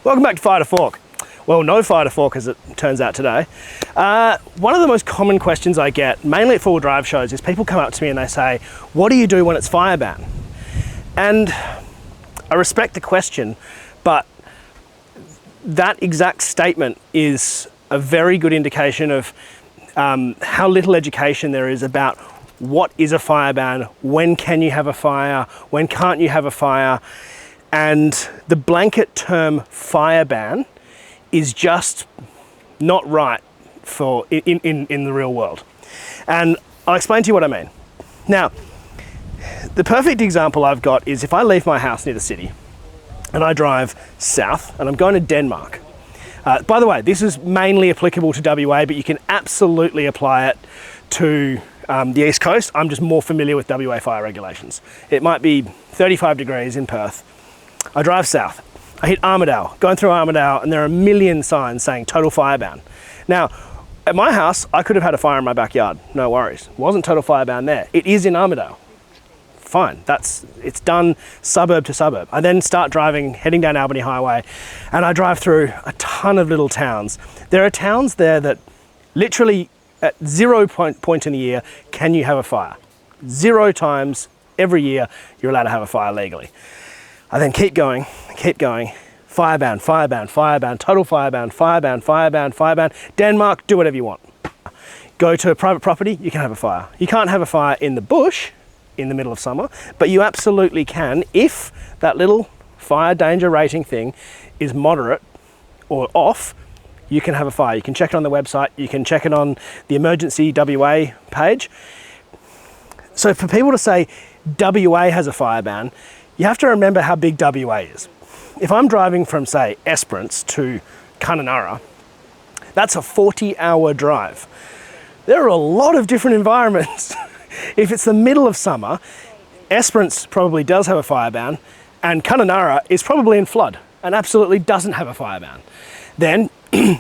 Welcome back to Fire to Fork. Well, no fire to fork as it turns out today. One of the most common questions I get, mainly at four-wheel drive shows, is people come up to me and they say, what do you do when it's fire ban? And I respect the question, but that exact statement is a very good indication of how little education there is about what is a fire ban, when can you have a fire, when can't you have a fire. And the blanket term fire ban is just not right for in the real world. And I'll explain to you what I mean. Now, the perfect example I've got is if I leave my house near the city and I drive south and I'm going to Denmark. By the way, this is mainly applicable to WA, but you can absolutely apply it to the East Coast. I'm just more familiar with WA fire regulations. It might be 35 degrees in Perth. I drive south, I hit Armidale, going through Armidale, and there are a million signs saying total fire ban. Now, at my house, I could have had a fire in my backyard, no worries. It wasn't total fire ban there. It is in Armidale. Fine, it's done suburb to suburb. I then start driving, heading down Albany Highway, and I drive through a ton of little towns. There are towns there that literally at 0 point in the year, can you have a fire? 0 times every year, you're allowed to have a fire legally. I then keep going, fire ban, fire ban, fire ban, total fire ban, fire ban, fire ban, fire ban. Denmark, do whatever you want. Go to a private property, you can have a fire. You can't have a fire in the bush in the middle of summer, but you absolutely can if that little fire danger rating thing is moderate or off. You can have a fire. You can check it on the website, you can check it on the Emergency WA page. So for people to say WA has a fire ban, you have to remember how big WA is. If I'm driving from, say, Esperance to Kununurra, that's a 40-hour drive. There are a lot of different environments. If it's the middle of summer, Esperance probably does have a fire ban, and Kununurra is probably in flood and absolutely doesn't have a fire ban. Then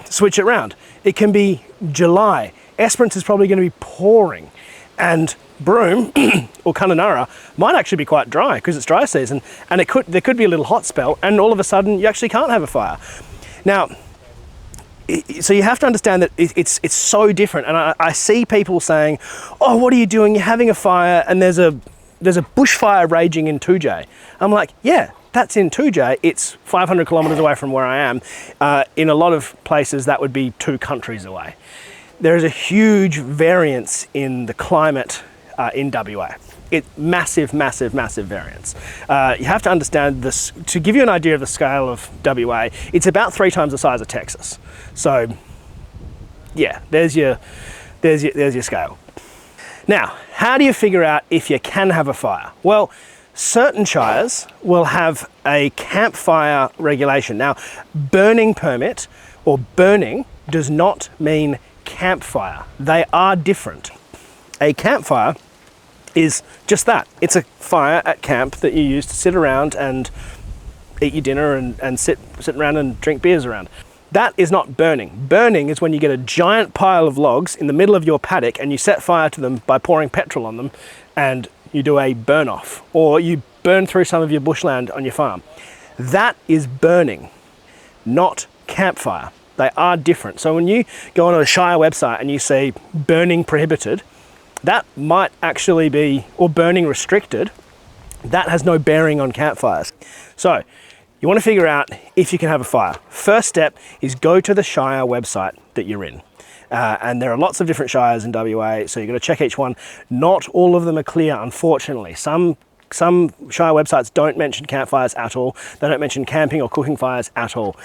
switch it around. It can be July. Esperance is probably going to be pouring, and Broome or Kununurra might actually be quite dry because it's dry season, and there could be a little hot spell, and all of a sudden you actually can't have a fire. Now, so you have to understand that it's so different, and I see people saying, "Oh, what are you doing? You're having a fire, and there's a bushfire raging in Toodyay." I'm like, "Yeah, that's in Toodyay. It's 500 kilometres away from where I am. In a lot of places, that would be 2 countries away." There is a huge variance in the climate in WA. Massive, massive, massive variance. You have to understand this, to give you an idea of the scale of WA, it's about 3 times the size of Texas. So yeah, there's your scale. Now, how do you figure out if you can have a fire? Well, certain shires will have a campfire regulation. Now, burning permit or burning does not mean campfire. They are different. A campfire is just that. It's a fire at camp that you use to sit around and eat your dinner and sit around and drink beers around. That is not burning. Burning is when you get a giant pile of logs in the middle of your paddock and you set fire to them by pouring petrol on them, and you do a burn off, or you burn through some of your bushland on your farm. That is burning, not campfire. They are different. So when you go on a shire website and you see burning prohibited, that might actually be, or burning restricted, that has no bearing on campfires. So you want to figure out if you can have a fire. First step is go to the shire website that you're in. And there are lots of different shires in WA, so you've got to check each one. Not all of them are clear, unfortunately. Some shire websites don't mention campfires at all. They don't mention camping or cooking fires at all.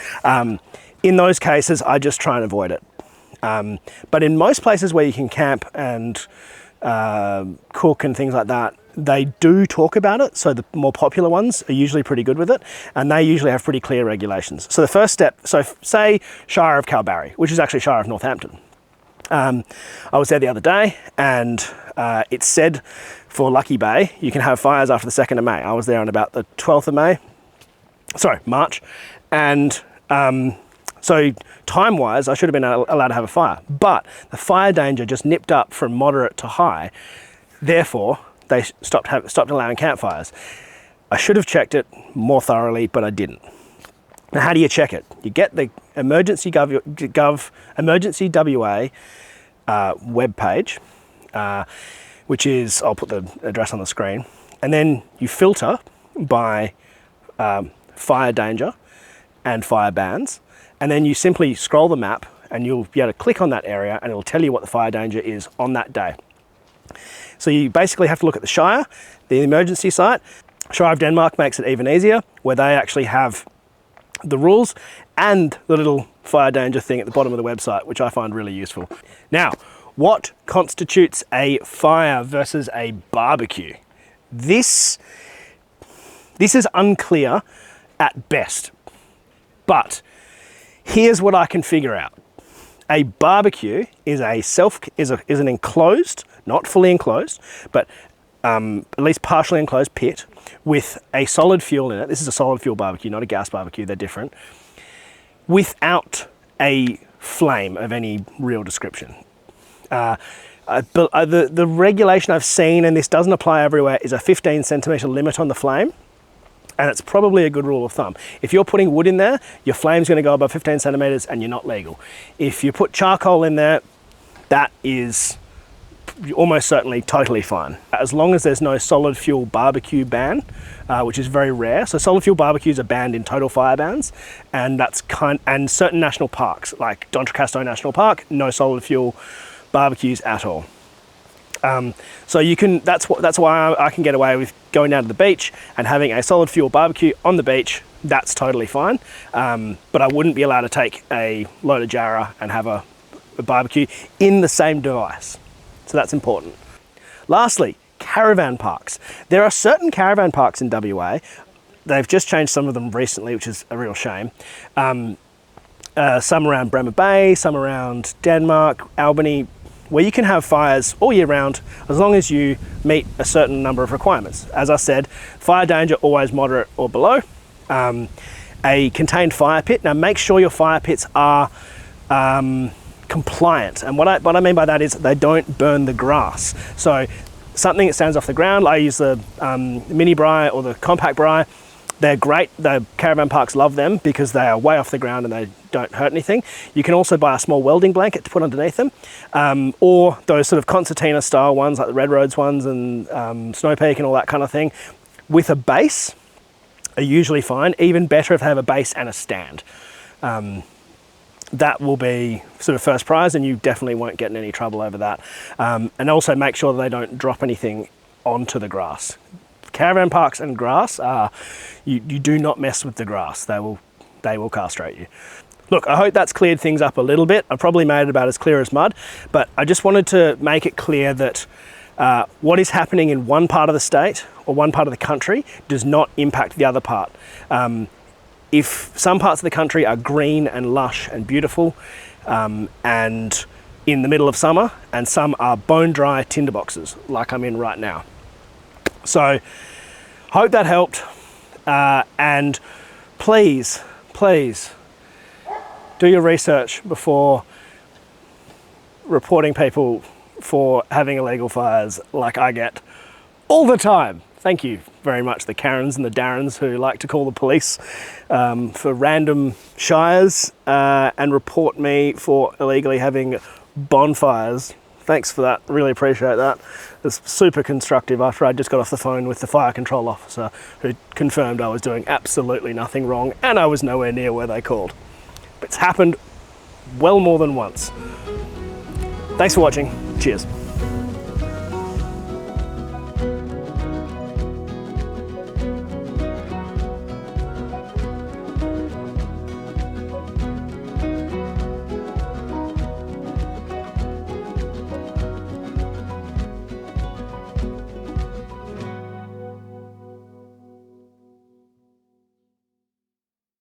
In those cases, I just try and avoid it. But in most places where you can camp and cook and things like that, they do talk about it. So the more popular ones are usually pretty good with it, and they usually have pretty clear regulations. So the first step, so say Shire of Kalbarri, which is actually Shire of Northampton. I was there the other day, and it said for Lucky Bay, you can have fires after the 2nd of May. I was there on about the 12th of March. And so time-wise, I should have been allowed to have a fire, but the fire danger just nipped up from moderate to high. Therefore, they stopped allowing campfires. I should have checked it more thoroughly, but I didn't. Now, how do you check it? You get the Emergency Emergency WA web page, which is, I'll put the address on the screen, and then you filter by fire danger and fire bans, and then you simply scroll the map and you'll be able to click on that area and it'll tell you what the fire danger is on that day. So you basically have to look at the Shire, the emergency site. Shire of Denmark makes it even easier, where they actually have the rules and the little fire danger thing at the bottom of the website, which I find really useful. Now, what constitutes a fire versus a barbecue? This is unclear at best, but here's what I can figure out. A barbecue is an enclosed, not fully enclosed, but at least partially enclosed pit with a solid fuel in it. This is a solid fuel barbecue, not a gas barbecue, they're different, without a flame of any real description. The regulation I've seen, and this doesn't apply everywhere, is a 15 centimetre limit on the flame. And it's probably a good rule of thumb. If you're putting wood in there, your flame's going to go above 15 centimetres and you're not legal. If you put charcoal in there, that is almost certainly totally fine. As long as there's no solid fuel barbecue ban, which is very rare. So solid fuel barbecues are banned in total fire bans, and and certain national parks, like D'Entrecasteaux National Park, no solid fuel barbecues at all. So you can, that's why I can get away with going down to the beach and having a solid fuel barbecue on the beach. That's totally fine. But I wouldn't be allowed to take a load of Jarrah and have a barbecue in the same device. So that's important. Lastly, caravan parks. There are certain caravan parks in WA. They've just changed some of them recently, which is a real shame. Some around Bremer Bay, some around Denmark, Albany, where you can have fires all year round as long as you meet a certain number of requirements. As I said, fire danger always moderate or below. A contained fire pit. Now make sure your fire pits are compliant, and what I mean by that is they don't burn the grass. So something that stands off the ground, I use the mini braai or the compact braai. They're great. The caravan parks love them because they are way off the ground and they don't hurt anything. You can also buy a small welding blanket to put underneath them, or those sort of concertina style ones like the Red Roads ones and Snow Peak and all that kind of thing with a base are usually fine. Even better if they have a base and a stand. That will be sort of first prize, and you definitely won't get in any trouble over that. And also make sure that they don't drop anything onto the grass. Caravan parks and grass you do not mess with the grass. They will castrate you. Look, I hope that's cleared things up a little bit. I probably made it about as clear as mud, but I just wanted to make it clear that what is happening in one part of the state or one part of the country does not impact the other part. If some parts of the country are green and lush and beautiful and in the middle of summer, and some are bone dry tinderboxes like I'm in right now. So hope that helped, and please do your research before reporting people for having illegal fires like I get all the time. Thank you very much, the Karens and the Darrens who like to call the police for random shires and report me for illegally having bonfires. Thanks for that, really appreciate that. It's super constructive after I just got off the phone with the fire control officer who confirmed I was doing absolutely nothing wrong and I was nowhere near where they called. But it's happened well more than once. Thanks for watching, cheers.